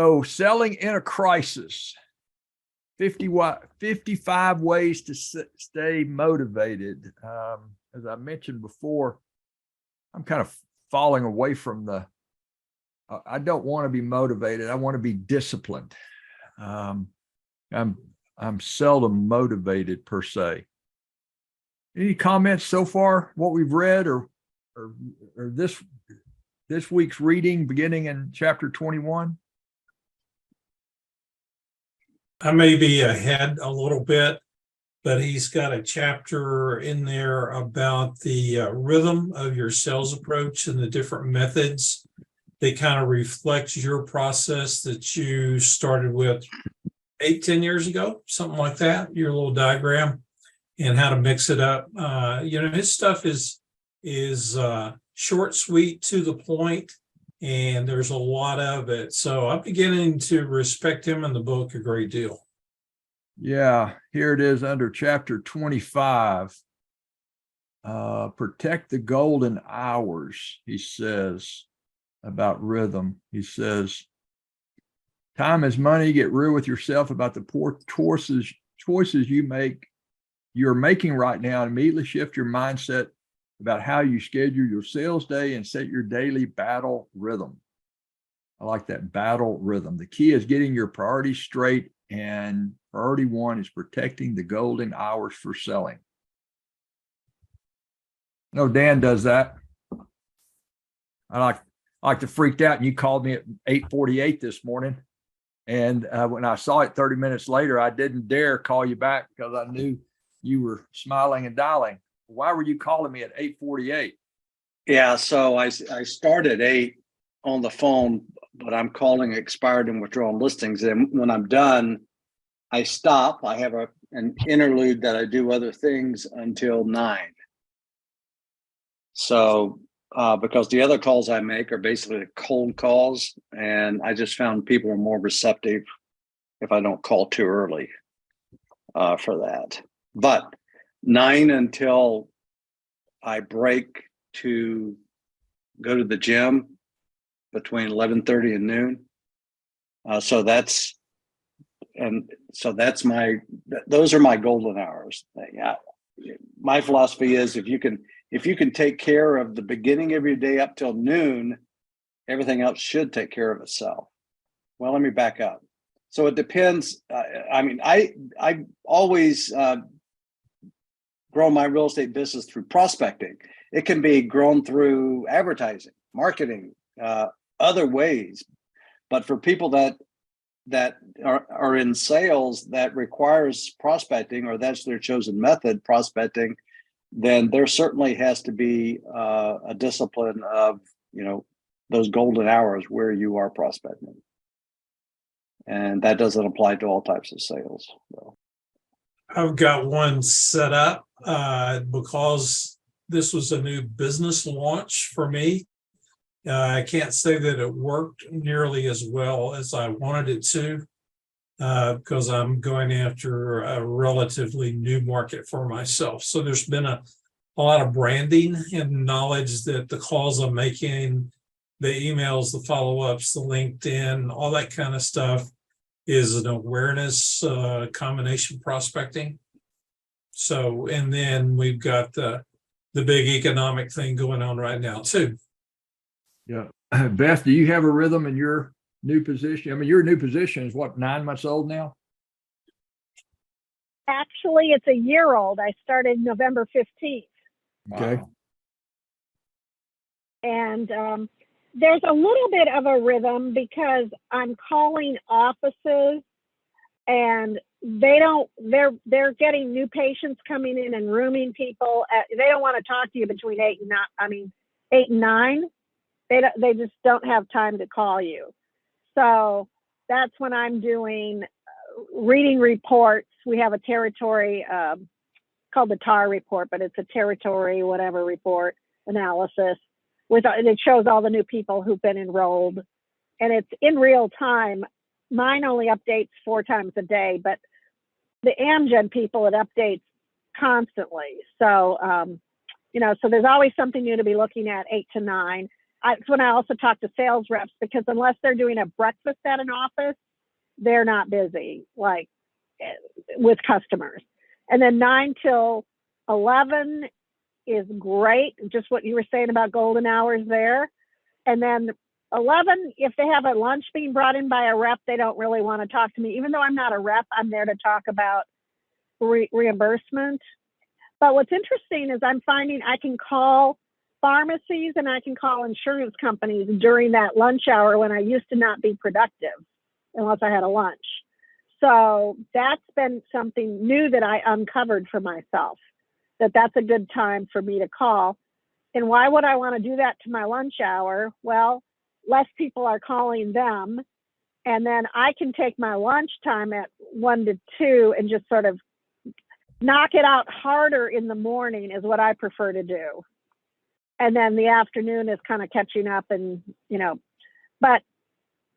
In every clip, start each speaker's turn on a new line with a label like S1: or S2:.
S1: So selling in a crisis, 55 ways to stay motivated. As I mentioned before, I'm kind of falling away from I don't want to be motivated. I want to be disciplined. I'm seldom motivated per se. Any comments so far, what we've read or this week's reading beginning in chapter 21?
S2: I may be ahead a little bit, but he's got a chapter in there about the rhythm of your sales approach and the different methods that kind of reflects your process that you started with 8-10 years ago, something like that, your little diagram, and how to mix it up. His stuff is short, sweet, to the point, and there's a lot of it. So I'm beginning to respect him in the book a great deal.
S1: Yeah, here it is under chapter 25. Protect the golden hours, he says about rhythm. He says, time is money. Get real with yourself about the poor choices you're making right now, and immediately shift your mindset about how you schedule your sales day and set your daily battle rhythm. I like that, battle rhythm. The key is getting your priorities straight, and priority 1 is protecting the golden hours for selling. No, Dan does that. I like to freak out, and you called me at 8:48 this morning. And when I saw it 30 minutes later, I didn't dare call you back because I knew you were smiling and dialing. Why were you calling me at 8:48?
S3: Yeah, so I started 8 on the phone, but I'm calling expired and withdrawn listings. And when I'm done, I stop. I have an interlude that I do other things until 9. So because the other calls I make are basically cold calls, and I just found people are more receptive if I don't call too early for that. But 9 until I break to go to the gym between 11:30 and noon. Those are my golden hours. Yeah. My philosophy is if you can take care of the beginning of your day up till noon, everything else should take care of itself. Well, let me back up. So it depends. I always grow my real estate business through prospecting. It can be grown through advertising, marketing, other ways. But for people that are in sales that requires prospecting, or that's their chosen method, prospecting, then there certainly has to be a discipline of, those golden hours where you are prospecting. And that doesn't apply to all types of sales. So.
S2: I've got one set up because this was a new business launch for me. I can't say that it worked nearly as well as I wanted it to because I'm going after a relatively new market for myself. So there's been a lot of branding and knowledge that the calls I'm making, the emails, the follow-ups, the LinkedIn, all that kind of stuff is an awareness combination prospecting. So, and then we've got the big economic thing going on right now too.
S1: Yeah. Beth, do you have a rhythm in your new position? I mean, your new position is what, 9 months old now?
S4: Actually, it's a year old. I started November 15th.
S1: Okay.
S3: Wow.
S4: And there's a little bit of a rhythm because I'm calling offices and they're getting new patients coming in and rooming people. They don't want to talk to you between 8 and 9. They just don't have time to call you. So that's when I'm doing reading reports. We have a territory called the TAR report, but it's a territory whatever report analysis. It shows all the new people who've been enrolled, and it's in real time. Mine only updates 4 times a day, but the Amgen people, it updates constantly. So, so there's always something new to be looking at, 8 to 9. It's when I also talk to sales reps, because unless they're doing a breakfast at an office, they're not busy like with customers. And then 9 till 11 is great. Just what you were saying about golden hours there. And then 11, if they have a lunch being brought in by a rep, they don't really want to talk to me. Even though I'm not a rep, I'm there to talk about reimbursement. But what's interesting is I'm finding I can call pharmacies and I can call insurance companies during that lunch hour when I used to not be productive unless I had a lunch. So that's been something new that I uncovered for myself, that's a good time for me to call. And why would I want to do that to my lunch hour? Well, less people are calling them. And then I can take my lunch time at 1 to 2 and just sort of knock it out harder in the morning is what I prefer to do. And then the afternoon is kind of catching up and, but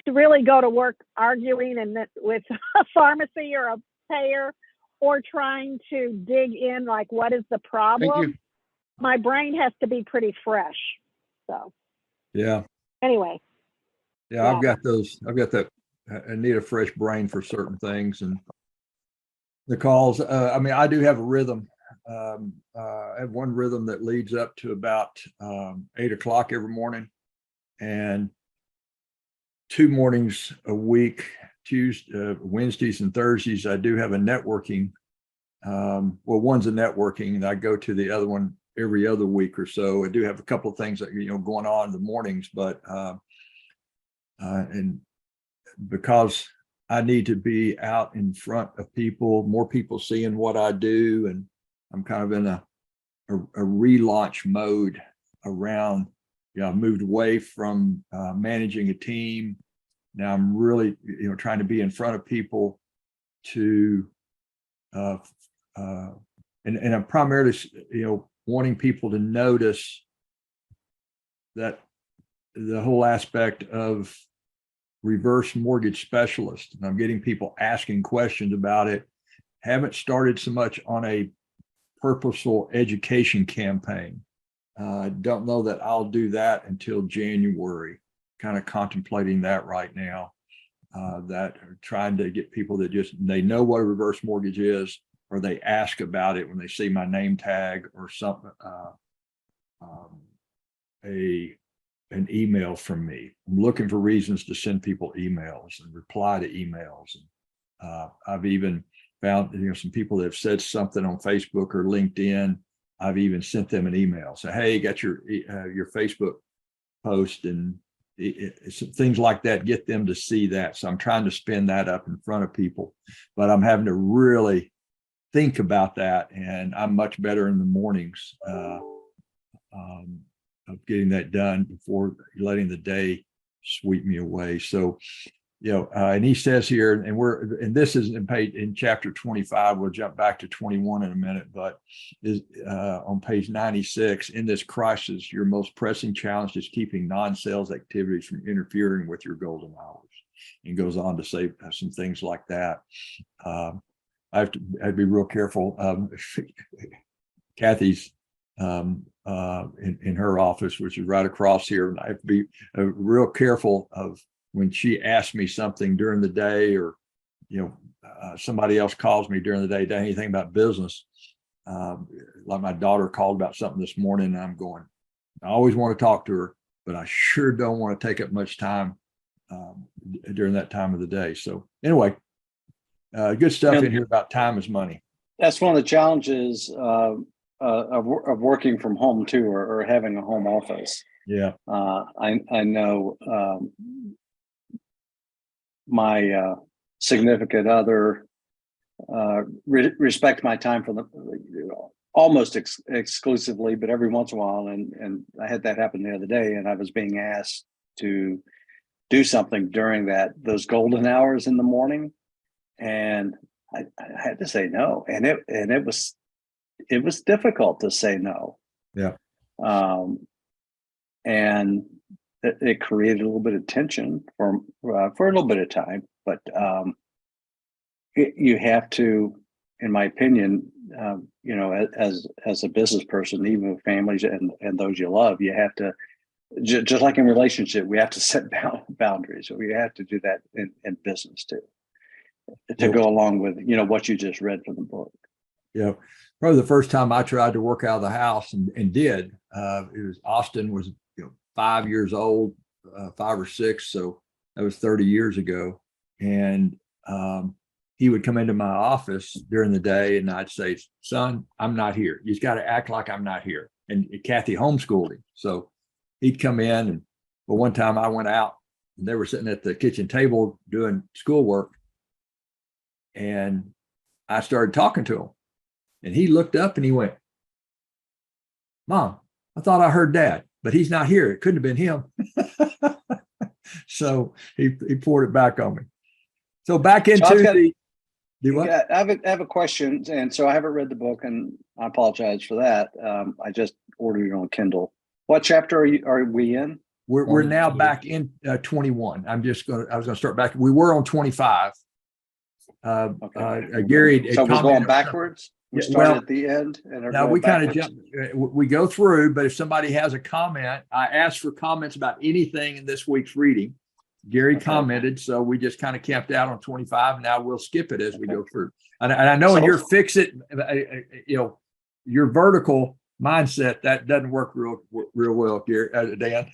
S4: to really go to work arguing and with a pharmacy or a payer or trying to dig in, like, what is the problem? My brain has to be pretty fresh. So,
S1: Yeah.
S4: Anyway.
S1: Yeah. I've got that. I need a fresh brain for certain things. And the calls, I do have a rhythm. I have one rhythm that leads up to about 8 o'clock every morning, and 2 mornings a week, Wednesdays and Thursdays, I do have a networking. One's a networking, and I go to the other one every other week or so. I do have a couple of things that going on in the mornings, but and because I need to be out in front of people, more people seeing what I do, and I'm kind of in a relaunch mode around. I moved away from managing a team. Now I'm really, trying to be in front of people to, and I'm primarily, wanting people to notice that the whole aspect of reverse mortgage specialist, and I'm getting people asking questions about it. Haven't started so much on a purposeful education campaign. Don't know that I'll do that until January. Kind of contemplating that right now. That are trying to get people that they know what a reverse mortgage is, or they ask about it when they see my name tag or something. An email from me. I'm looking for reasons to send people emails and reply to emails. And I've even found some people that have said something on Facebook or LinkedIn. I've even sent them an email. So, hey, got your Facebook post, and things like that, get them to see that. So I'm trying to spin that up in front of people, but I'm having to really think about that. And I'm much better in the mornings of getting that done before letting the day sweep me away. So, and he says here, and this is in chapter 25, we'll jump back to 21 in a minute, but is on page 96, in this crisis, your most pressing challenge is keeping non-sales activities from interfering with your golden hours. And goes on to say some things like that. I have to be real careful. Kathy's in her office, which is right across here, and I have to be real careful of when she asks me something during the day, or somebody else calls me during the day, anything about business. Like my daughter called about something this morning, and I'm going, I always want to talk to her, but I sure don't want to take up much time during that time of the day. So anyway, good stuff in here about time is money.
S3: That's one of the challenges of working from home too, or having a home office.
S1: Yeah.
S3: I know my significant other respect my time for almost exclusively, but every once in a while, and I had that happen the other day, and I was being asked to do something during those golden hours in the morning, and I had to say no, and it was difficult to say no.
S1: Yeah.
S3: And it created a little bit of tension for a little bit of time, but you have to, in my opinion, as a business person, even with families and those you love, you have to just like in relationship, we have to set boundaries. We have to do that in business too, to go along with, what you just read from the book.
S1: Yeah. Probably the first time I tried to work out of the house and did, it was Austin was 5 years old, 5 or 6. So that was 30 years ago. And he would come into my office during the day and I'd say, son, I'm not here. You just got to act like I'm not here. And Kathy homeschooled him. So he'd come in and, well, one time I went out and they were sitting at the kitchen table doing schoolwork. And I started talking to him and he looked up and he went, Mom, I thought I heard Dad, but he's not here. It couldn't have been him. So he poured it back on me. So back into what?
S3: Yeah, I have a question. And so I haven't read the book and I apologize for that. I just ordered it on Kindle. What chapter are we in?
S1: We're now back in 21. I was going to start back. We were on 25. Gary.
S3: So we're going backwards. We started at the end. And
S1: now we kind of jump. We go through, but if somebody has a comment, I asked for comments about anything in this week's reading. Gary commented, so we just kind of camped out on 25. Now we'll skip it as we go through. And I know in your fix it, your vertical mindset, that doesn't work real well, Gary, Dan.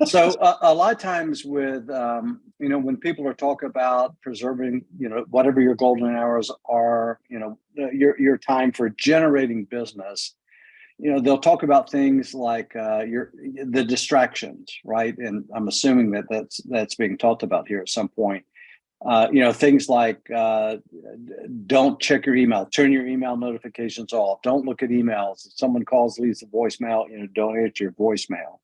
S3: So a lot of times with, when people are talking about preserving, whatever your golden hours are, your time for generating business, they'll talk about things like the distractions, right? And I'm assuming that's being talked about here at some point. Things like don't check your email, turn your email notifications off, don't look at emails. If someone calls, leaves a voicemail, don't answer your voicemail.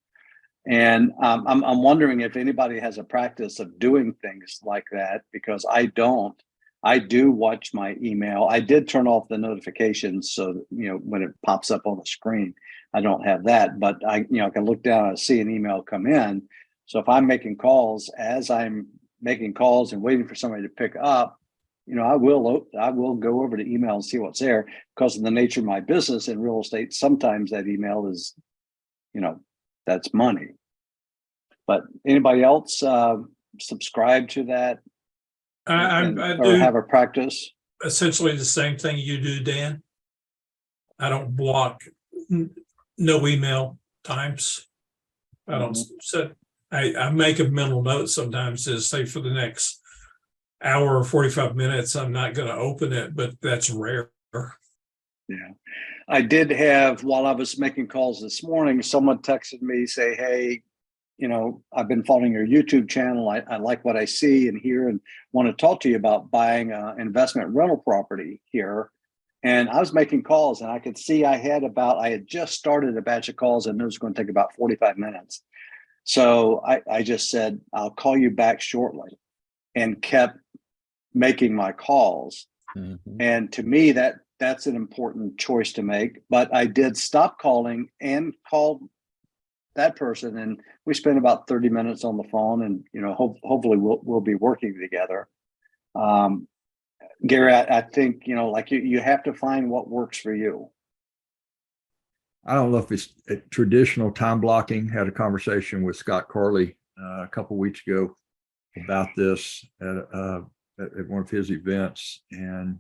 S3: And I'm wondering if anybody has a practice of doing things like that, because I don't. I do watch my email. I did turn off the notifications so that, when it pops up on the screen, I don't have that. But I can look down and see an email come in. So if I'm making calls, as I'm making calls and waiting for somebody to pick up, I will go over to email and see what's there, because of the nature of my business in real estate. Sometimes that email is, that's money. But anybody else subscribe to that?
S2: I
S3: or
S2: do
S3: have a practice?
S2: essentially the same thing you do, Dan. I don't block no email times. I don't set. I make a mental note sometimes to say for the next hour or 45 minutes, I'm not going to open it, but that's rare.
S3: Yeah. I did have, while I was making calls this morning, someone texted me, say, hey, I've been following your YouTube channel. I like what I see and hear and want to talk to you about buying an investment rental property here. And I was making calls and I could see I had just started a batch of calls and it was going to take about 45 minutes. So I just said, I'll call you back shortly, and kept making my calls. Mm-hmm. And to me, that's an important choice to make. But I did stop calling and called that person, and we spent about 30 minutes on the phone, and hopefully we'll be working together. Gary, I think you have to find what works for you.
S1: I don't know if it's traditional time blocking. Had a conversation with Scott Carley a couple of weeks ago about this at one of his events, and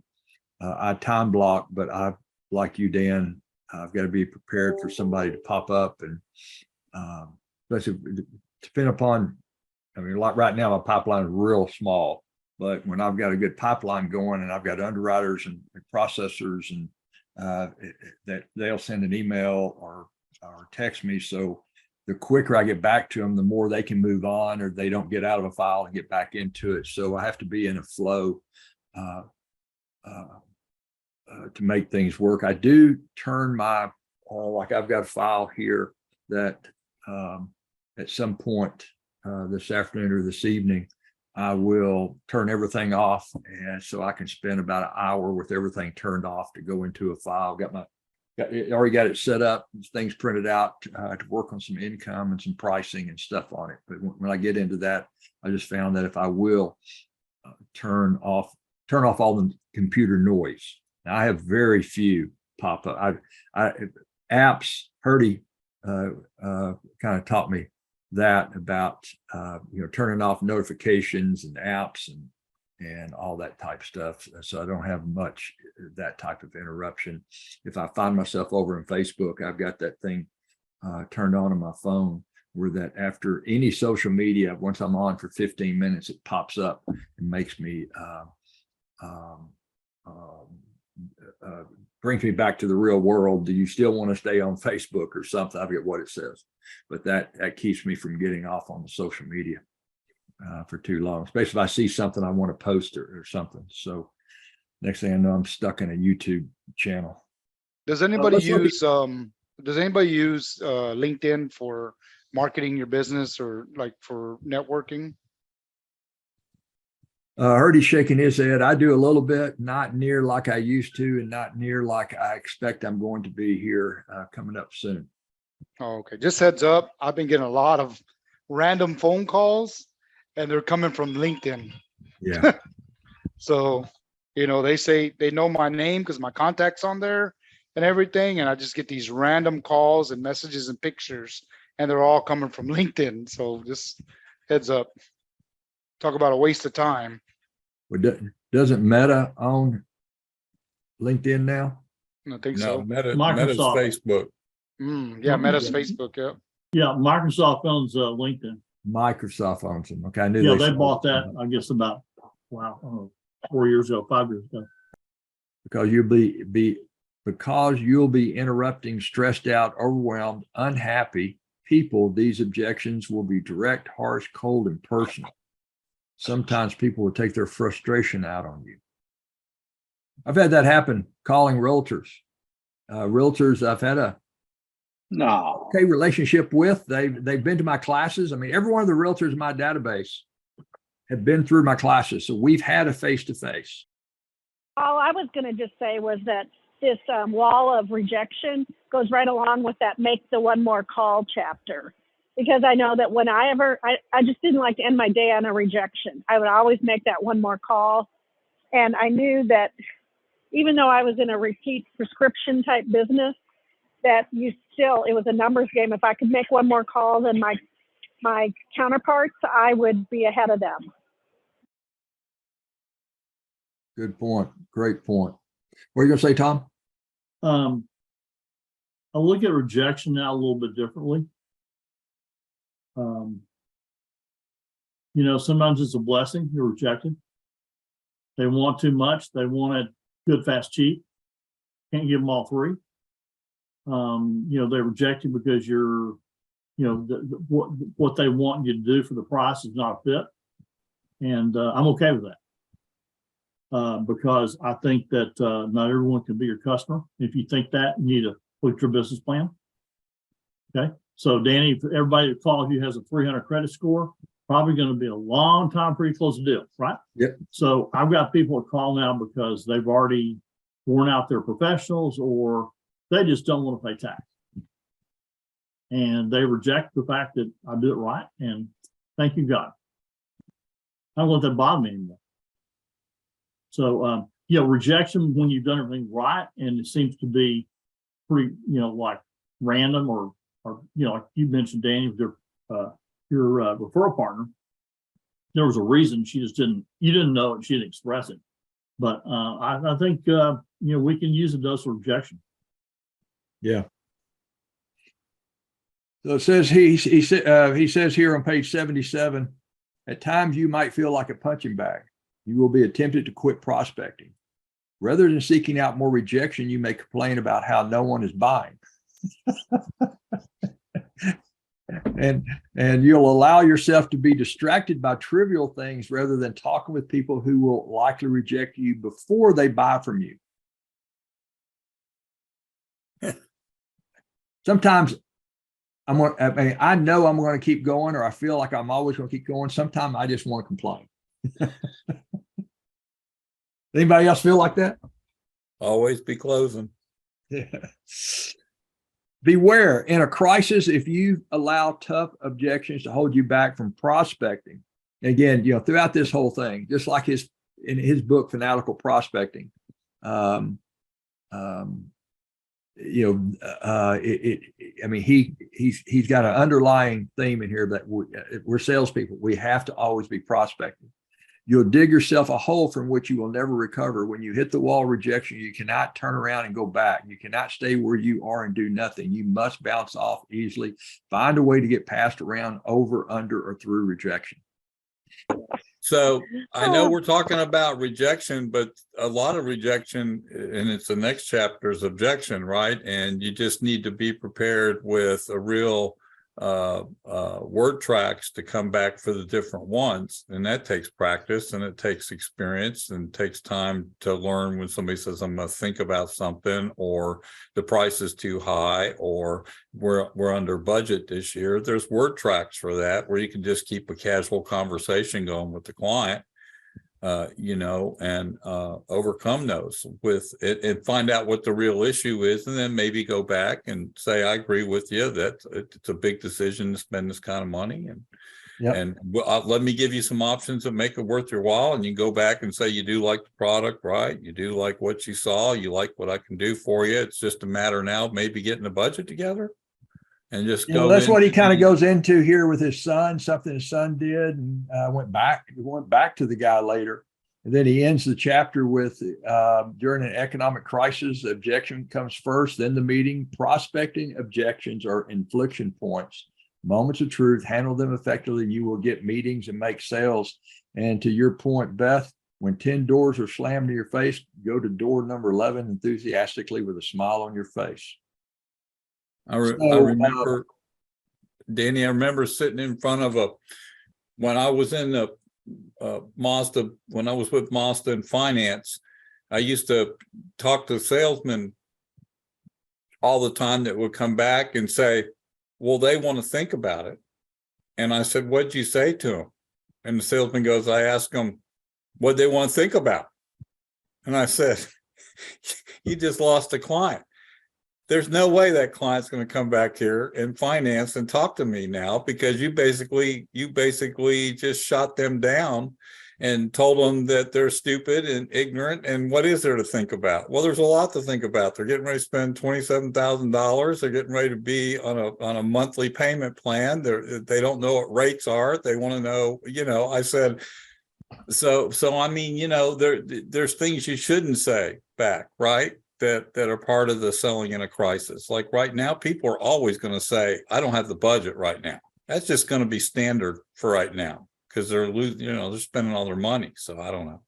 S1: I time block, but like you, Dan, I've got to be prepared for somebody to pop up, and especially depend upon. Like right now, my pipeline is real small, but when I've got a good pipeline going, and I've got underwriters and processors, and that they'll send an email or text me. So the quicker I get back to them, the more they can move on, or they don't get out of a file and get back into it. So I have to be in a flow to make things work. I do turn my, like I've got a file here that at some point this afternoon or this evening, I will turn everything off, and so I can spend about an hour with everything turned off to go into a file. Already got it set up, things printed out to work on some income and some pricing and stuff on it. But when I get into that, I just found that if I will turn off all the computer noise. Now, I have very few pop up. Apps, Herdy kind of taught me that about, turning off notifications and apps and all that type of stuff. So I don't have much that type of interruption. If I find myself over in Facebook, I've got that thing turned on my phone where that after any social media, once I'm on for 15 minutes, it pops up and makes me, brings me back to the real world. Do you still want to stay on Facebook or something? I forget what it says, but that keeps me from getting off on the social media for too long, especially if I see something I want to post or something. So next thing I know, I'm stuck in a YouTube channel.
S5: Does anybody use LinkedIn for marketing your business or like for networking?
S1: I heard he's shaking his head. I do a little bit, not near like I used to, and not near like I expect I'm going to be here coming up soon.
S5: Oh, okay. Just heads up. I've been getting a lot of random phone calls and they're coming from LinkedIn.
S1: Yeah.
S5: So, they say they know my name because my contact's on there and everything. And I just get these random calls and messages and pictures, and they're all coming from LinkedIn. So just heads up. Talk about a waste of time.
S1: Doesn't Meta own LinkedIn now?
S5: I think
S6: No,
S5: so.
S6: Meta's
S7: Microsoft.
S6: Facebook.
S5: Yeah, Meta's Facebook. Yeah.
S7: Yeah, Microsoft owns LinkedIn.
S1: Microsoft owns them. Okay, I knew
S7: Yeah, they
S1: sold
S7: bought
S1: them.
S7: that, I guess, about, 4 years ago, 5 years ago.
S1: Because you'll be interrupting stressed out, overwhelmed, unhappy people. These objections will be direct, harsh, cold, and personal. Sometimes people will take their frustration out on you. I've had that happen calling realtors. Realtors I've had a okay relationship with. They've been to my classes. I mean, every one of the realtors in my database have been through my classes. So we've had a face-to-face.
S4: All I was going to just say was that this wall of rejection goes right along with that make the one more call chapter. Because I know that when I just didn't like to end my day on a rejection. I would always make that one more call. And I knew that even though I was in a repeat prescription type business, that it was a numbers game. If I could make one more call than my counterparts, I would be ahead of them.
S1: Good point. Great point. What are you going to say, Tom?
S7: I look at rejection now a little bit differently. Sometimes it's a blessing. You're rejected. They want too much. They want it good, fast, cheap. Can't give them all three. They reject you because you're, what they want you to do for the price is not a fit. And I'm okay with that. Because I think that not everyone can be your customer. If you think that, you need to put your business plan. Okay. So Danny, if everybody that calls you has a 300 credit score, probably going to be a long time before you close the deal, right?
S1: Yep.
S7: So I've got people that call now because they've already worn out their professionals or they just don't want to pay tax. And they reject the fact that I do it right. And thank you, God. I don't let that bother me anymore. So, rejection when you've done everything right, and it seems to be pretty, like random or like you mentioned, Danny, with your referral partner. There was a reason you didn't know it, she didn't express it. But I think, we can use a dose of rejection.
S1: Yeah. So it says he says here on page 77, at times you might feel like a punching bag. You will be tempted to quit prospecting. Rather than seeking out more rejection, you may complain about how no one is buying. and you'll allow yourself to be distracted by trivial things rather than talking with people who will likely reject you before they buy from you. Sometimes I know I'm going to keep going, or I feel like I'm always going to keep going. Sometimes I just want to complain. Anybody else feel like that?
S6: Always be closing.
S1: Yeah. Beware, in a crisis, if you allow tough objections to hold you back from prospecting. Again, throughout this whole thing, just like in his book, Fanatical Prospecting, I mean, he's got an underlying theme in here that we're salespeople. We have to always be prospecting. You'll dig yourself a hole from which you will never recover. When you hit the wall of rejection, you cannot turn around and go back. You cannot stay where you are and do nothing. You must bounce off easily. Find a way to get passed around, over, under, or through rejection.
S6: So I know we're talking about rejection, but a lot of rejection, and it's the next chapter, is objection, right? And you just need to be prepared with a real word tracks to come back for the different ones. And that takes practice, and it takes experience, and takes time to learn when somebody says, I'm going to think about something, or the price is too high, or we're under budget this year. There's word tracks for that, where you can just keep a casual conversation going with the client, and overcome those with it and find out what the real issue is, and then maybe go back and say, I agree with you that it's a big decision to spend this kind of money, and let me give you some options that make it worth your while. And you go back and say, you do like the product, right? You do like what you saw, you like what I can do for you. It's just a matter now of maybe getting a budget together and just go.
S1: That's what he kind of goes into here with his son, something his son did, and went back to the guy later. And then he ends the chapter with, during an economic crisis, the objection comes first, then the meeting. Prospecting objections are inflection points, moments of truth. Handle them effectively. You will get meetings and make sales. And to your point, Beth, when 10 doors are slammed in your face, go to door number 11 enthusiastically with a smile on your face.
S6: I remember, Danny, I remember sitting in front of when I was in the Mazda, when I was with Mazda in finance, I used to talk to salesmen all the time that would come back and say, well, they want to think about it. And I said, what'd you say to them? And the salesman goes, I asked them what they want to think about. And I said, you just lost a client. There's no way that client's going to come back here in finance and talk to me now, because you basically just shot them down and told them that they're stupid and ignorant. And what is there to think about? Well, there's a lot to think about. They're getting ready to spend $27,000. They're getting ready to be on a monthly payment plan. They don't know what rates are. They want to know, I said, so I mean, there's things you shouldn't say back, right? That are part of the selling in a crisis. Like right now, people are always going to say, I don't have the budget right now. That's just going to be standard for right now, because they're losing, they're spending all their money. So I don't know,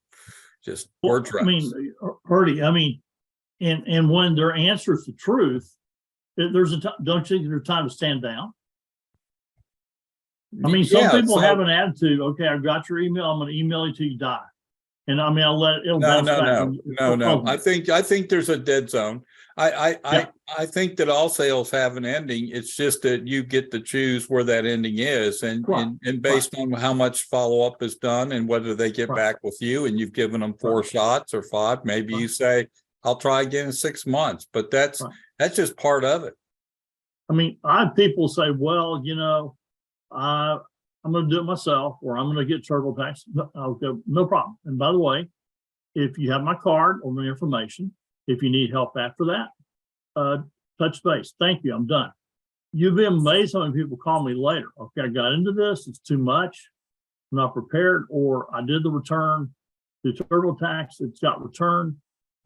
S6: just word tracks.
S7: I mean, Purdy, and when their answer is the truth, there's don't you think there's time to stand down? I mean, some people have an attitude, okay, I've got your email, I'm going to email you till you die. And I mean, I'll let it.
S6: No. I think there's a dead zone. I think that all sales have an ending. It's just that you get to choose where that ending is, and based on how much follow up is done and whether they get back with you, and you've given them 4 shots or 5. Maybe you say, I'll try again in 6 months, but that's just part of it.
S7: I mean, I have people say, well, I'm going to do it myself, or I'm going to get TurboTax. I'll go, no problem. And by the way, if you have my card or my information, if you need help after that, touch base. Thank you. I'm done. You'd be amazed how many people call me later. Okay, I got into this. It's too much. I'm not prepared. Or I did the return to TurboTax. It's got returned.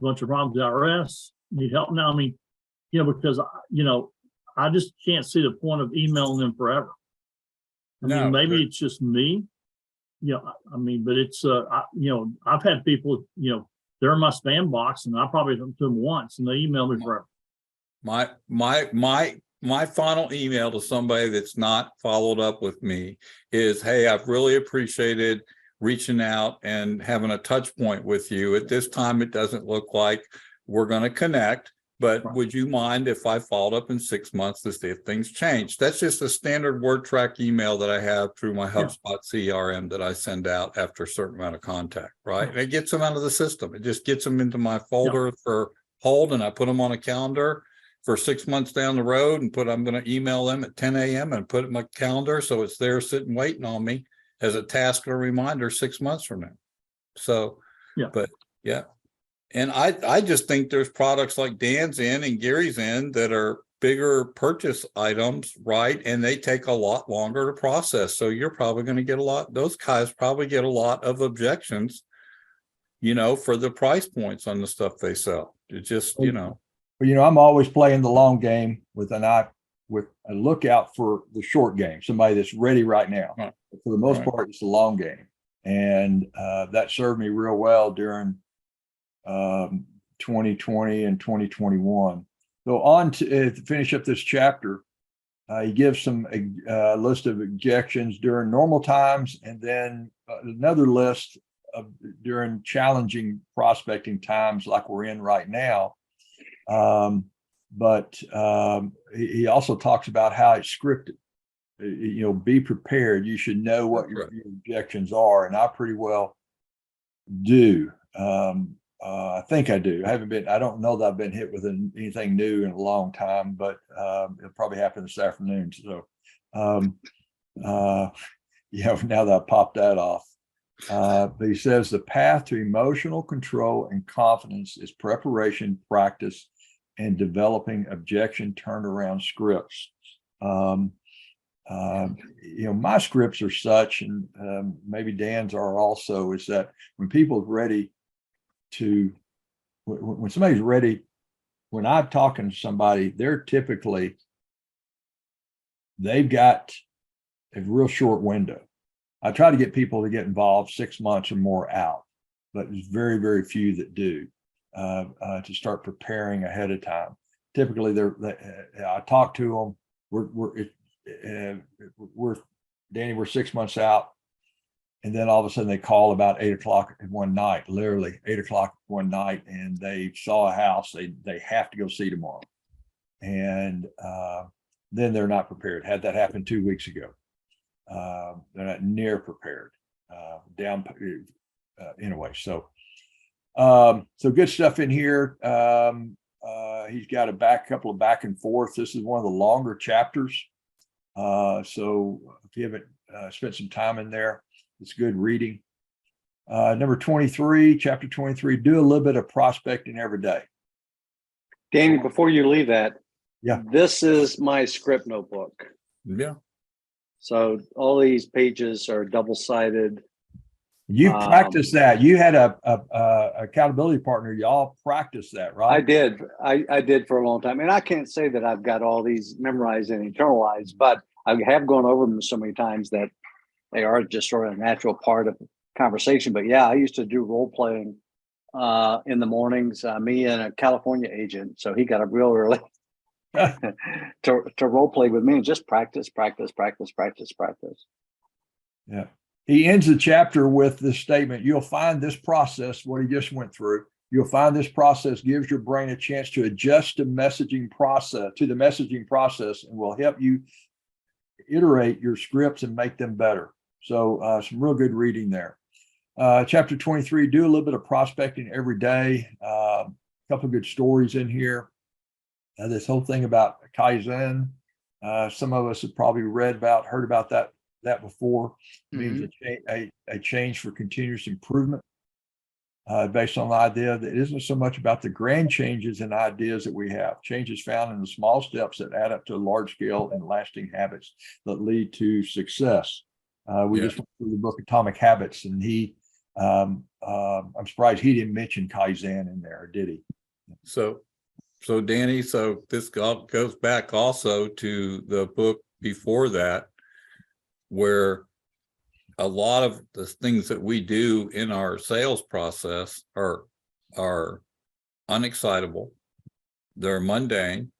S7: A bunch of problems with the IRS. Need help now. I mean, because, I just can't see the point of emailing them forever. I mean, maybe it's just me, but it's, I've had people, they're in my spam box, and I probably sent to them once, and they email me forever.
S6: My final email to somebody that's not followed up with me is, hey, I've really appreciated reaching out and having a touch point with you. At this time, it doesn't look like we're going to connect. But would you mind if I followed up in 6 months to see if things change? That's just a standard word track email that I have through my HubSpot CRM that I send out after a certain amount of contact, right? And it gets them out of the system. It just gets them into my folder for hold, and I put them on a calendar for 6 months down the road, and I'm going to email them at 10 a.m. and put it in my calendar so it's there sitting waiting on me as a task or a reminder 6 months from now. So, And I just think there's products like Dan's in and Gary's in that are bigger purchase items, right? And they take a lot longer to process. So you're probably going to get those guys probably get a lot of objections, for the price points on the stuff they sell. It just,
S1: But I'm always playing the long game with a lookout for the short game, somebody that's ready right now.
S6: Right.
S1: For the most
S6: Right.
S1: part, it's the long game. And that served me real well during 2020 and 2021. So on to finish up this chapter, he gives some list of objections during normal times, and then another list of during challenging prospecting times like we're in right now. But he also talks about how it's scripted. Be prepared. You should know what your objections are, and I pretty well do. I think I do. I don't know that I've been hit with anything new in a long time, but it'll probably happen this afternoon. So, now that I popped that off. But he says the path to emotional control and confidence is preparation, practice, and developing objection turnaround scripts. My scripts are such, and maybe Dan's are also, is that when people are ready when somebody's ready, when I'm talking to somebody, they've got a real short window. I try to get people to get involved 6 months or more out, but there's very, very few that do to start preparing ahead of time. Typically, I talk to them. We're 6 months out, and then all of a sudden they call about 8 o'clock one night, literally 8 o'clock one night, and they saw a house they have to go see tomorrow, and then they're not prepared. Had that happen 2 weeks ago. They're not near prepared. Anyway, so good stuff in here. He's got a couple of back and forth. This is one of the longer chapters. So if you haven't spent some time in there, it's good reading. Number 23, chapter 23, do a little bit of prospecting every day.
S3: Danny, before you leave that,
S1: Yeah.
S3: This is my script notebook.
S6: Yeah.
S3: So all these pages are double-sided.
S1: You practiced that. You had a accountability partner. Y'all practiced that, right?
S3: I did. I did for a long time. And I can't say that I've got all these memorized and internalized, but I have gone over them so many times that they are just sort of a natural part of conversation. But yeah, I used to do role playing in the mornings, me and a California agent. So he got up real early to role play with me and just practice.
S1: Yeah. He ends the chapter with this statement: you'll find this process, what he just went through, you'll find this process gives your brain a chance to adjust to the messaging process and will help you iterate your scripts and make them better. So some real good reading there. Chapter 23, do a little bit of prospecting every day. A couple of good stories in here. This whole thing about Kaizen. Some of us have probably heard about that before. It means a change for continuous improvement, based on the idea that it isn't so much about the grand changes and ideas that we have. Changes found in the small steps that add up to large scale and lasting habits that lead to success. We just went through the book Atomic Habits, and I'm surprised he didn't mention Kaizen in there, did he?
S6: So Danny, this goes back also to the book before that, where a lot of the things that we do in our sales process are unexcitable. They're mundane.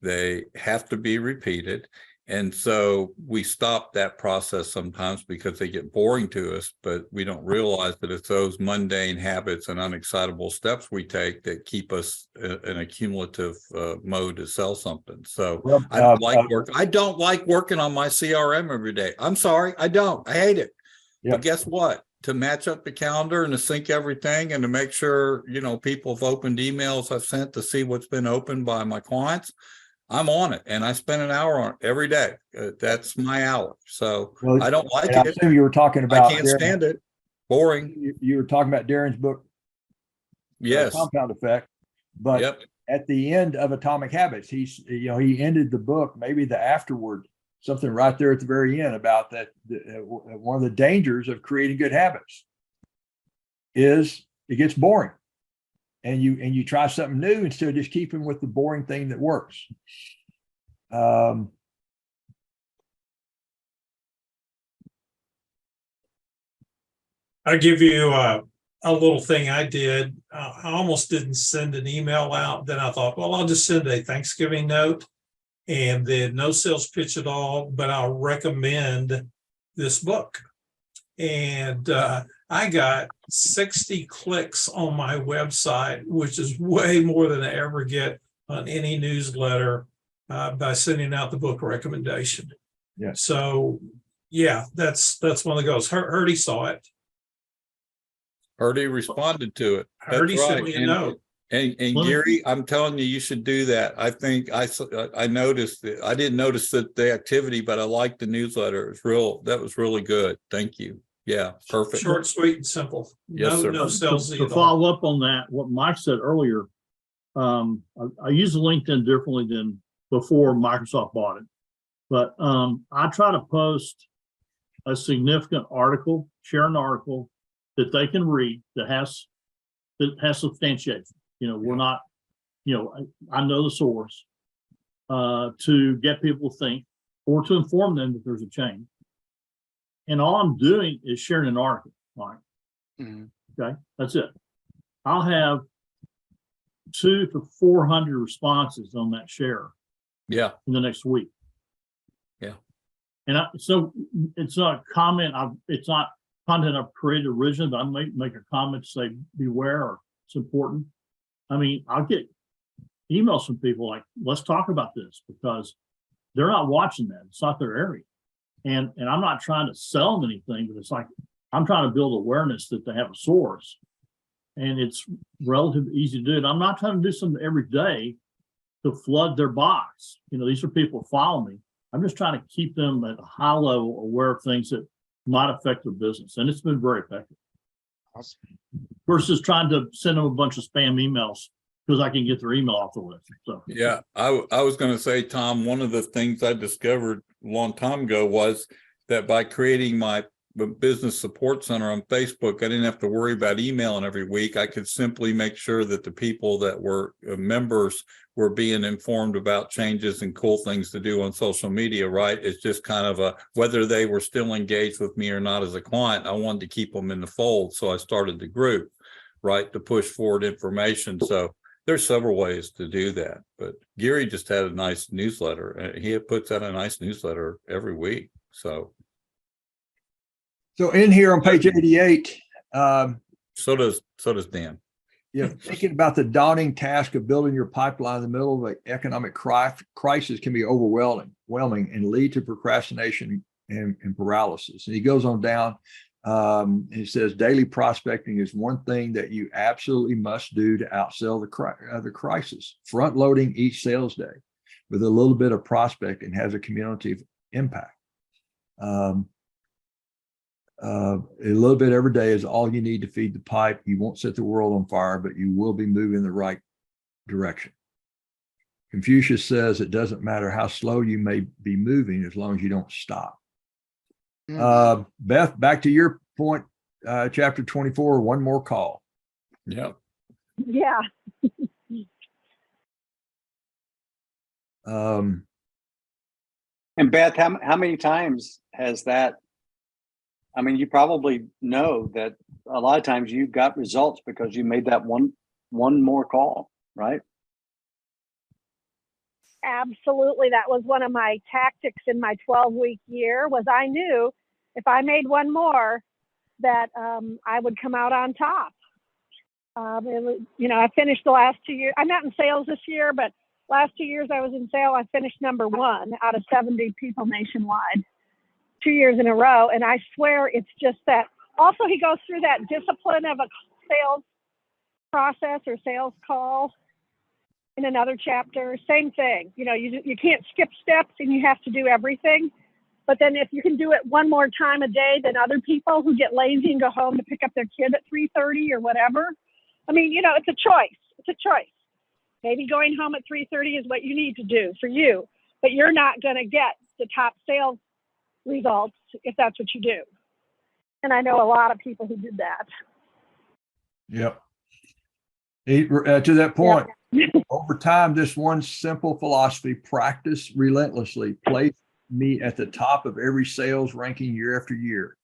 S6: They have to be repeated. And so we stop that process sometimes because they get boring to us, but we don't realize that it's those mundane habits and unexcitable steps we take that keep us in a cumulative mode to sell something. So I don't like working on my CRM every day. I'm sorry, I don't. I hate it. Yep. But guess what? To match up the calendar and to sync everything and to make sure, people have opened emails I've sent to see what's been opened by my clients, I'm on it, and I spend an hour on it every day. That's my hour. So I don't like it. I
S1: assume you were talking about.
S6: I can't stand it. Boring.
S1: You were talking about Darren's book.
S6: Yes.
S1: compound effect. But
S6: Yep.
S1: at the end of Atomic Habits, he ended the book, maybe the afterword, something right there at the very end about that. One of the dangers of creating good habits is it gets boring, and you try something new instead of just keeping with the boring thing that works.
S2: I'll give you a little thing I did. I almost didn't send an email out. Then I thought, well, I'll just send a Thanksgiving note, and then no sales pitch at all, but I'll recommend this book. And I got 60 clicks on my website, which is way more than I ever get on any newsletter by sending out the book recommendation.
S1: Yeah.
S2: So yeah, that's one of the goals. Herdy saw it.
S6: Herdy responded to it.
S2: Herdy
S6: That's
S2: sent
S6: right.
S2: me a note.
S6: And
S7: Well,
S6: Gary, I'm telling you, you should do that. I think I noticed it. I didn't notice the activity, but I liked the newsletter. That was really good. Thank you. Yeah, perfect.
S2: Short, sweet, and simple.
S6: Yes, sir.
S2: No salesy
S7: To
S2: at all.
S7: follow up on that, what Mike said earlier, I use LinkedIn differently than before Microsoft bought it. But I try to post a significant article, share an article that they can read that has substantiation. We're not, I know the source, to get people to think or to inform them that there's a change. And all I'm doing is sharing an article, Mike. Okay, that's it. I'll have 200 to 400 responses on that share
S6: Yeah.
S7: in the next week.
S6: Yeah.
S7: And so it's not a comment. It's not content I've created originally, but I might make a comment to say, beware, or it's important. I mean, I'll get emails from people like, let's talk about this, because they're not watching that. It's not their area. And I'm not trying to sell them anything, but it's like, I'm trying to build awareness that they have a source, and it's relatively easy to do. And I'm not trying to do something every day to flood their box. These are people who follow me. I'm just trying to keep them at a high level aware of things that might affect their business. And it's been very effective.
S5: Awesome.
S7: Versus trying to send them a bunch of spam emails because I can get their email off the list. So
S6: Yeah, I was going to say, Tom, one of the things I discovered a long time ago was that by creating my business support center on Facebook, I didn't have to worry about emailing every week. I could simply make sure that the people that were members were being informed about changes and cool things to do on social media, right? It's just kind of whether they were still engaged with me or not as a client, I wanted to keep them in the fold. So I started the group, right, to push forward information. So there's several ways to do that. But Gary just had a nice newsletter. He puts out a nice newsletter every week. So
S1: in here on page 88,
S6: so does Dan.
S1: thinking about the daunting task of building your pipeline in the middle of an economic crisis can be overwhelming and lead to procrastination and paralysis. And he goes on down. He says daily prospecting is one thing that you absolutely must do to outsell the crisis. Front loading each sales day with a little bit of prospecting has a cumulative impact. A little bit every day is all you need to feed the pipe. You won't set the world on fire, but you will be moving in the right direction. Confucius says it doesn't matter how slow you may be moving as long as you don't stop. Beth, back to your point, chapter 24, one more call.
S6: Yeah.
S4: Yeah.
S3: And Beth, how many times has that? I mean, you probably know that a lot of times you got results because you made that one more call, right?
S4: Absolutely. That was one of my tactics in my 12-week year. Was I knew if I made one more that I would come out on top. It was, I finished the last 2 years. I'm not in sales this year, but last 2 years I was in sales. I finished number 1 out of 70 people nationwide, 2 years in a row. And I swear it's just that. Also, he goes through that discipline of a sales process or sales call in another chapter. Same thing. You can't skip steps and you have to do everything. But then if you can do it one more time a day than other people who get lazy and go home to pick up their kid at 3:30 or whatever, I mean, you know, it's a choice. It's a choice. Maybe going home at 3:30 is what you need to do for you, but you're not going to get the top sales results if that's what you do. And I know a lot of people who did that.
S1: Yep. To that point, over time, this one simple philosophy, practice relentlessly, placed me at the top of every sales ranking year after year.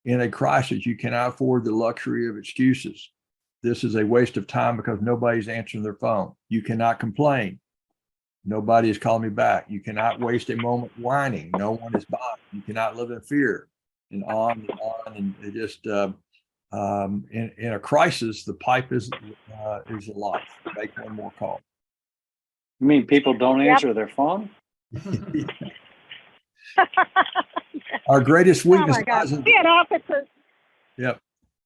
S1: In a crisis, you cannot afford the luxury of excuses. This is a waste of time because nobody's answering their phone. You cannot complain. Nobody is calling me back. You cannot waste a moment whining. No one is buying. You cannot live in fear, and on and on. And it just, in a crisis, the pipe is alive. Make one more call.
S3: You mean people don't answer their phone?
S1: Our greatest weakness
S4: Oh my God.
S1: lies in.
S4: We had offices.
S1: Yep.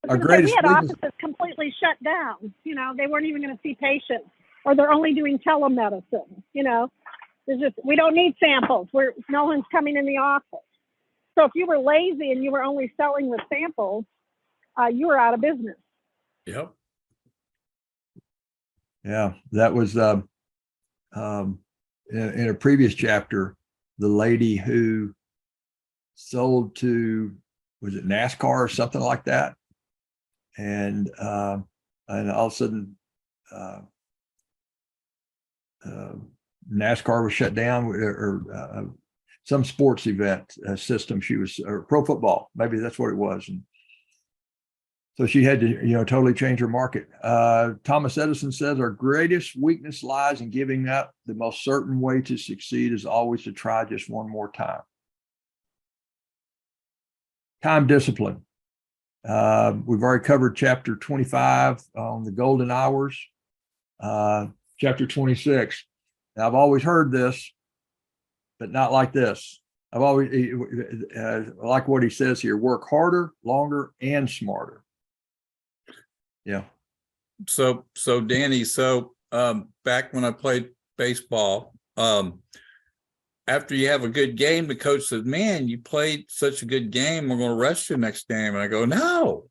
S4: We
S1: Our greatest
S4: had
S1: weakness.
S4: offices completely shut down. You know, they weren't even going to see patients, or they're only doing telemedicine. You know, there's just, we don't need samples. No one's coming in the office. So if you were lazy and you were only selling with samples, you were out of business.
S6: Yep.
S1: Yeah, that was in a previous chapter, the lady who sold to, was it NASCAR or something like that? And all of a sudden, NASCAR was shut down, or some sports event system. She was, or pro football, maybe that's what it was. And so she had to, totally change her market. Thomas Edison says our greatest weakness lies in giving up. The most certain way to succeed is always to try just one more time. Time discipline. We've already covered chapter 25 on the golden hours. Chapter 26. Now, I've always heard this, but not like this. I've always like what he says here: work harder, longer, and smarter. Yeah.
S6: So Danny, back when I played baseball, after you have a good game, the coach says, "Man, you played such a good game. We're going to rest you next game." And I go, No.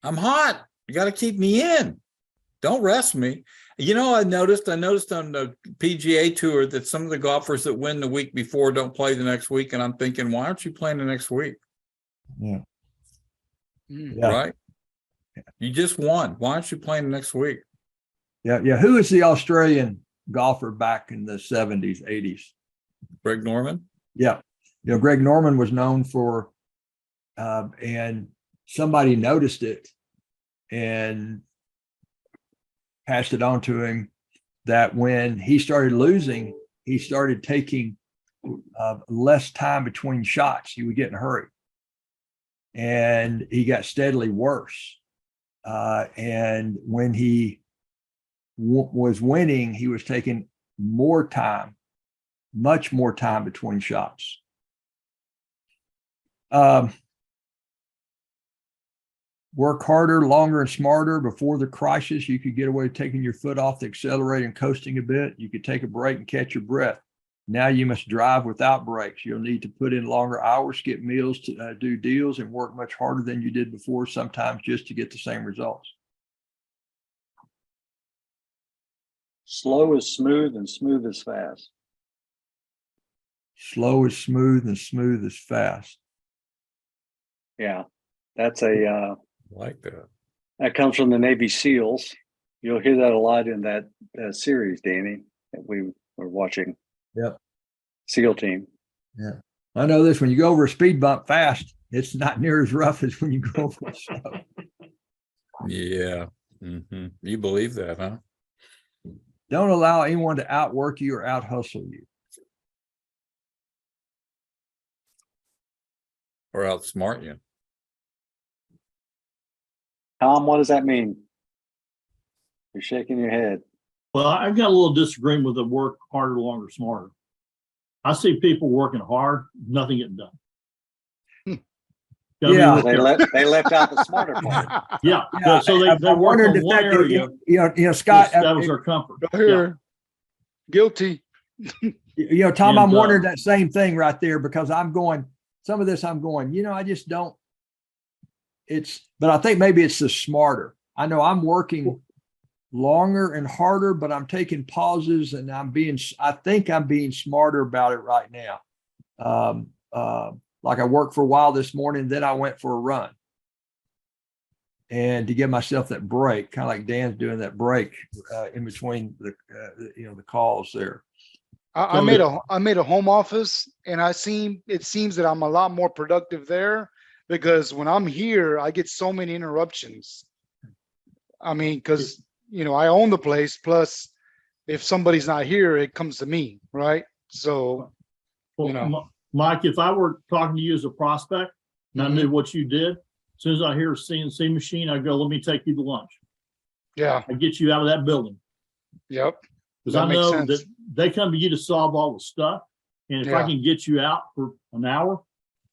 S6: I'm hot. You got to keep me in. Don't rest me. I noticed on the PGA tour that some of the golfers that win the week before don't play the next week. And I'm thinking, why aren't you playing the next week?
S1: Yeah.
S6: Right. You just won. Why aren't you playing the next week?
S1: Yeah. Who is the Australian golfer back in the 70s, 80s?
S6: Greg Norman.
S1: Yeah. Greg Norman was known for, and somebody noticed it and passed it on to him, that when he started losing, he started taking less time between shots. He would get in a hurry, and he got steadily worse. And when he was winning, he was taking more time, much more time between shots. Work harder, longer, and smarter. Before the crisis, you could get away with taking your foot off the accelerator and coasting a bit. You could take a break and catch your breath. Now you must drive without breaks. You'll need to put in longer hours, skip meals, to do deals, and work much harder than you did before, sometimes just to get the same results.
S3: Slow is smooth and smooth is fast.
S1: Slow is smooth and smooth is fast.
S3: Yeah, that's a
S6: Like that.
S3: that comes from the Navy SEALs. You'll hear that a lot in that series, Danny, that we were watching.
S1: Yep.
S3: SEAL team.
S1: Yeah. I know this: when you go over a speed bump fast, it's not near as rough as when you go over it slow.
S6: Yeah. Mm-hmm. You believe that, huh?
S1: Don't allow anyone to outwork you or out hustle you.
S6: Or outsmart you.
S3: Tom, what does that mean? You're shaking your head.
S7: Well, I've got a little disagreement with the work harder, longer, smarter. I see people working hard, nothing getting done. Gotta be
S1: Yeah.
S7: real careful.
S3: They left out the smarter part.
S7: Yeah.
S1: Yeah,
S7: So they
S1: I
S7: work
S1: wondered
S7: on
S1: if
S7: one
S1: that,
S7: area.
S1: Scott,
S7: That was their comfort.
S5: Here. Guilty.
S1: Tom, I'm
S7: And,
S1: wondering that same thing right there, because I'm going, some of this I'm going, I just don't, but I think maybe it's the smarter. I know I'm working longer and harder, but I'm taking pauses and I think I'm being smarter about it right now. Like I worked for a while this morning, then I went for a run. And to give myself that break, kind of like Dan's doing that break in between the calls there.
S5: I made a home office, and it seems that I'm a lot more productive there, because when I'm here, I get so many interruptions. I mean, because I own the place. Plus, if somebody's not here, it comes to me, right? So,
S7: Mike, if I were talking to you as a prospect and I knew what you did, as soon as I hear a CNC machine, I go, let me take you to lunch.
S5: Yeah.
S7: I get you out of that building.
S5: Yep.
S7: Because I know that they come to you to solve all the stuff. And if I can get you out for an hour,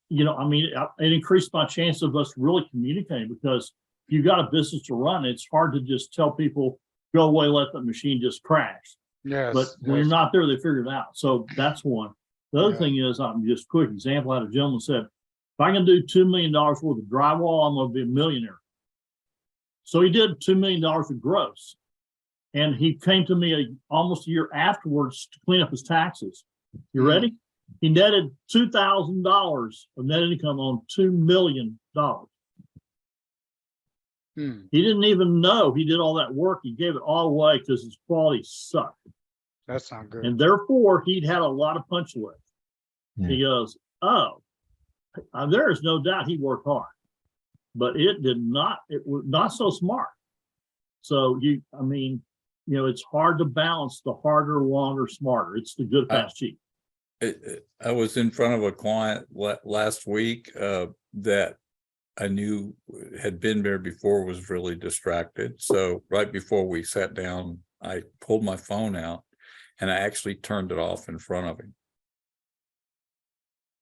S7: it increased my chance of us really communicating, because if you've got a business to run, it's hard to just tell people, go away, let the machine just crash.
S5: Yes.
S7: But when you're not there, they figure it out. So that's one. The other thing is, just a quick example, I had a gentleman said, if I can do $2 million worth of drywall, I'm going to be a millionaire. So he did $2 million of gross. And he came to me almost a year afterwards to clean up his taxes. You ready? He netted $2,000 of net income on $2 million. He didn't even know he did all that work. He gave it all away because his quality sucked.
S5: That's not good.
S7: And therefore, he'd had a lot of punch list. He goes, there is no doubt he worked hard, but it was not so smart. So it's hard to balance the harder, longer, smarter. It's the good, fast, cheap.
S6: I was in front of a client last week that I knew had been there before, was really distracted. So right before we sat down, I pulled my phone out and I actually turned it off in front of him.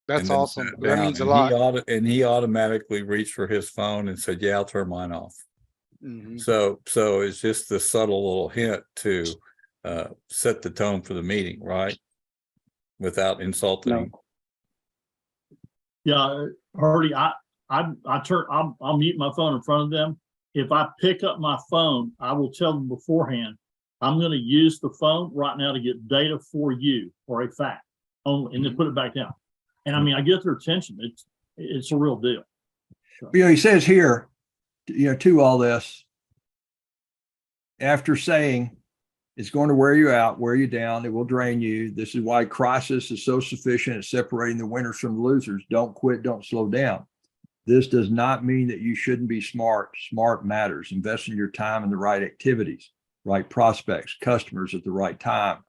S5: That's awesome. That means a lot.
S6: And he automatically reached for his phone and said, yeah, I'll turn mine off. So it's just the subtle little hint to set the tone for the meeting, right? Without insulting him.
S7: Yeah, Hardy, I'll mute my phone in front of them. If I pick up my phone, I will tell them beforehand, I'm going to use the phone right now to get data for you or a fact only, and then put it back down. And I get their attention. It's a real deal.
S1: He says here, to all this, after saying it's going to wear you out, wear you down, it will drain you. This is why crisis is so sufficient at separating the winners from the losers. Don't quit, don't slow down. This does not mean that you shouldn't be smart. Smart matters. Investing your time in the right activities, right prospects, customers at the right time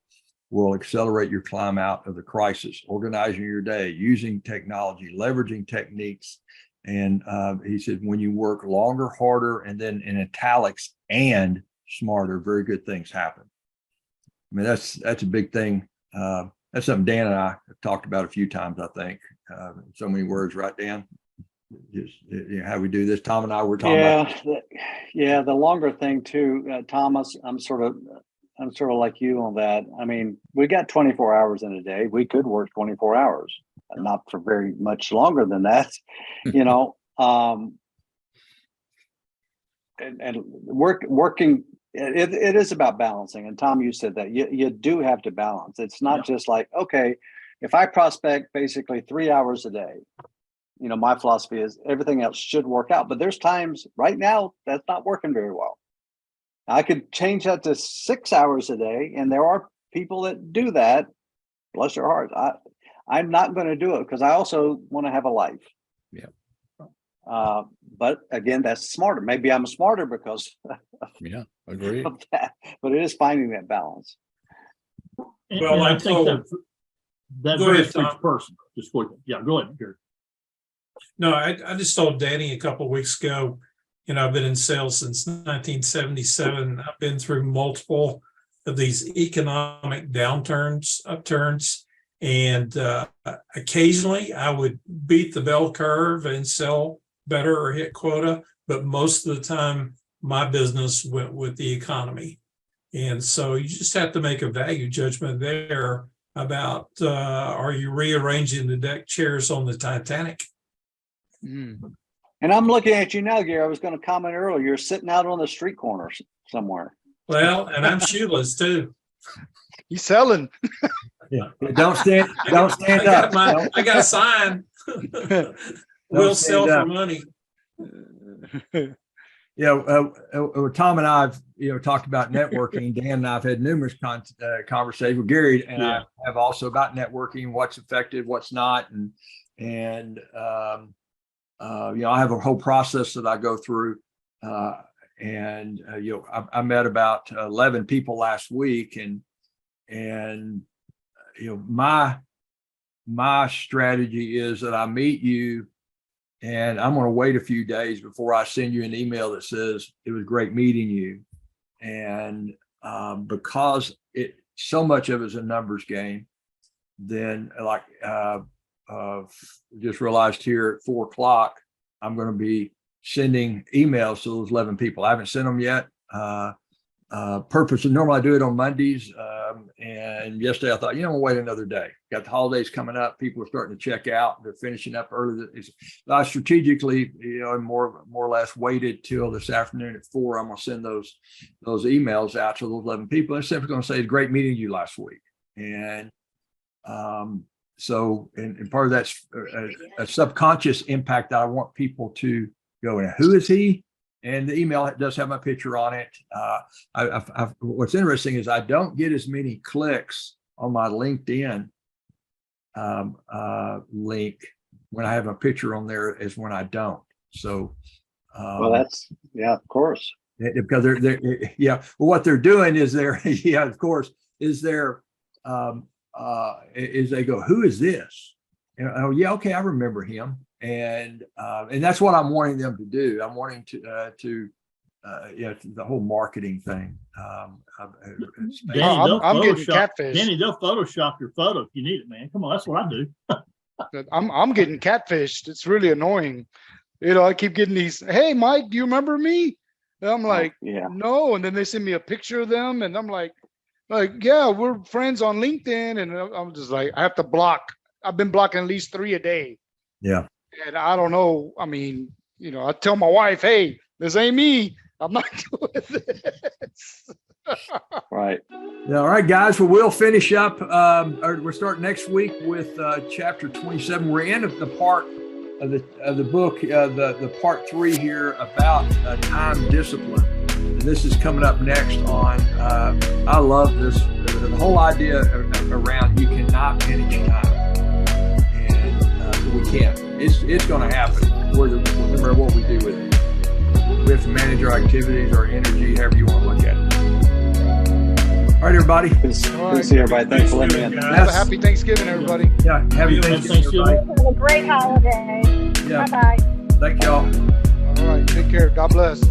S1: will accelerate your climb out of the crisis. Organizing your day, using technology, leveraging techniques. And he said, when you work longer, harder, and then in italics, and smarter, very good things happen. I mean, that's a big thing. That's something Dan and I have talked about a few times, I think. So many words, right, Dan? Just how we do this. Tom and I were talking about.
S3: Yeah, the longer thing too, Thomas, I'm sort of like you on that. I mean, we got 24 hours in a day. We could work 24 hours, not for very much longer than that, and working. It is about balancing. And Tom, you said that you do have to balance. It's not just like, okay, if I prospect basically 3 hours a day, my philosophy is everything else should work out. But there's times right now that's not working very well. I could change that to 6 hours a day. And there are people that do that. Bless their hearts. I'm not going to do it because I also want to have a life.
S6: Yeah.
S3: But again, that's smarter. Maybe I'm smarter because
S6: agree.
S3: of that. But it is finding that balance.
S2: Well,
S7: I think that varies for each person. Just go ahead, Gary.
S2: No, I just told Danny a couple of weeks ago, I've been in sales since 1977. I've been through multiple of these economic downturns, upturns, and occasionally I would beat the bell curve and sell better or hit quota, but most of the time my business went with the economy. And so you just have to make a value judgment there about are you rearranging the deck chairs on the Titanic?
S3: And I'm looking at you now, Gary. I was going to comment earlier. You're sitting out on the street corner somewhere.
S2: Well, and I'm shoeless too.
S5: He's selling.
S1: Yeah. Don't stand up.
S2: I got a sign. We'll sell
S1: stand
S2: for
S1: up.
S2: money.
S1: Tom and I have, talked about networking. Dan and I have had numerous conversations with Gary, and I have also about networking, what's effective, what's not. And I have a whole process that I go through. I met about 11 people last week, and my strategy is that I meet you, and I'm going to wait a few days before I send you an email that says it was great meeting you. And because so much of it is a numbers game, then just realized here at 4:00, I'm going to be sending emails to those 11 people. I haven't sent them yet. Normally I do it on Mondays. And yesterday I thought, we'll wait another day. Got the holidays coming up. People are starting to check out. They're finishing up early. I strategically, more or less waited till this afternoon at 4:00. I'm going to send those emails out to those 11 people. I'm simply going to say, it's great meeting you last week. And so part of that's a subconscious impact that I want people to go, and who is he? And the email does have my picture on it. What's interesting is I don't get as many clicks on my LinkedIn link when I have a picture on there as when I don't. So,
S3: Well, of course.
S1: Because well, what they're doing is is they go, who is this? And okay, I remember him. And that's what I'm wanting them to do. I'm wanting to the whole marketing thing.
S5: I'm getting catfish.
S7: Danny, they'll Photoshop your photo if you need it, man. Come on, that's what I do.
S5: I'm getting catfished. It's really annoying. I keep getting these, hey, Mike, do you remember me? And I'm like, no. And then they send me a picture of them. And I'm like, yeah, we're friends on LinkedIn. And I'm just like, I have to block. I've been blocking at least 3 a day.
S1: Yeah.
S5: And I don't know. I mean, I tell my wife, hey, this ain't me. I'm not doing this.
S3: Right.
S1: Yeah, all right, guys. Well, we'll finish up. We'll start next week with chapter 27. We're in the part of the book, the part 3 here about time discipline. And this is coming up next on. I love this. The whole idea around you cannot manage time, and we can't. It's going to happen, no matter what we do with it. We have to manage our activities, our energy, however you want to look at it. All right, everybody.
S3: Good to see everybody. Thanks for letting me in.
S5: Have a happy Thanksgiving, everybody.
S1: Yeah, happy Thanksgiving.
S4: Have a great holiday.
S1: Yeah.
S4: Bye-bye.
S1: Thank y'all.
S5: All right, take care. God bless.